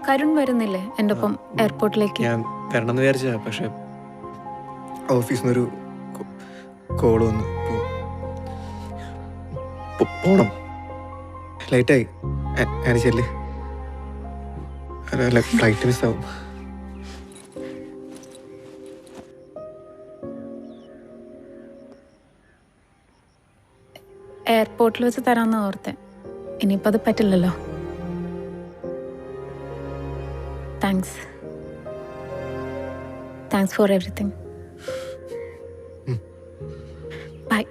കരുൺ വരുന്നില്ലേ എൻ്റെ ഒപ്പം എയർപോർട്ടിലേക്ക്? ഞാൻ വരണമെന്ന് വിചാരിച്ചാ, പക്ഷെ ഓഫീസിൽ നിന്നൊരു കോള് വന്നു. പോണം, ലൈറ്റായി. ചെല്ല്, ഫ്ലൈറ്റ് മിസ്സാവും. എയർപോർട്ടിൽ വെച്ച് തരാമെന്ന് ഓർത്തെ, ഇനിയിപ്പോൾ അത് പറ്റില്ലല്ലോ. Thanks for everything. ബൈ.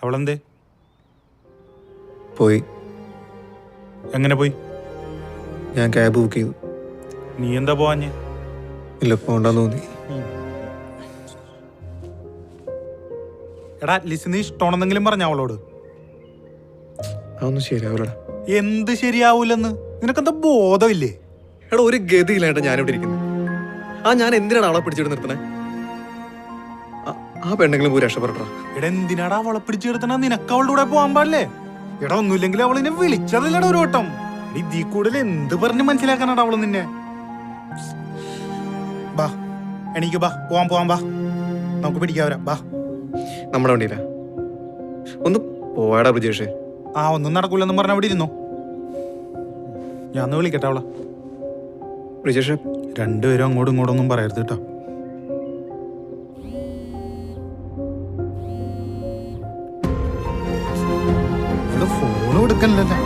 അവളെന്തേ പോയി? എങ്ങനെ പോയി? ഞാൻ ക്യാബ് ബുക്ക് ചെയ്തു. നീ എന്താ പോവാഞ്ഞേ? ഇല്ല, പോണ്ടെന്ന് തോന്നി. എടാ ലിസ്, നീ ഇഷ്ടമാണെന്നെങ്കിലും പറഞ്ഞ അവളോട്. അതൊന്നും ശരിയാവൂലടാ. എന്ത് ശരിയാവൂലെന്ന്? നിനക്കെന്താ ബോധമില്ലേ? എടാ, ഒരു ഗതിയില്ലായിട്ടാ ഞാനിവിടെ ഇരിക്കുന്നത്. ഞാൻ എന്തിനാണ് അവളെ പിടിച്ചിട്ട് നിർത്തണേ? ആ പെണ്ണെങ്കിലും പോയി രക്ഷപ്പെടട്ടാ. എടാ, എന്തിനാടാ അവളെ പിടിച്ചു നിർത്തണ? നിനക്ക് അവളുടെ കൂടെ പോകാൻ പാടില്ലേ? എടാ, ഒന്നുമില്ലെങ്കിൽ അവളിനെ വിളിച്ചതല്ലടാ ഒരു വട്ടം. ഇതീ കൂടുതൽ എന്ത് പറഞ്ഞ് മനസ്സിലാക്കാനാടാ അവള് നിന്നെ? ബാ, എനിക്ക് ബാ, പോവാൻ ബാ, നമുക്ക് പിടിക്കാവരാ. ബാ, നമ്മുടെ വണ്ടിയില്ല. ഒന്ന് പോവാടാ ബ്രിജേഷേ. ഒന്നും നടക്കൂലെന്നും പറഞ്ഞ അവിടെ ഇരുന്നോ. ഞാൻ ഒന്ന് വിളിക്കട്ടെ അവളെ. ബ്രിജേഷേ, രണ്ടുപേരും അങ്ങോട്ടും ഇങ്ങോട്ടൊന്നും പറയരുത് കേട്ടോ. ഫോൺ കൊടുക്കണല്ലോ.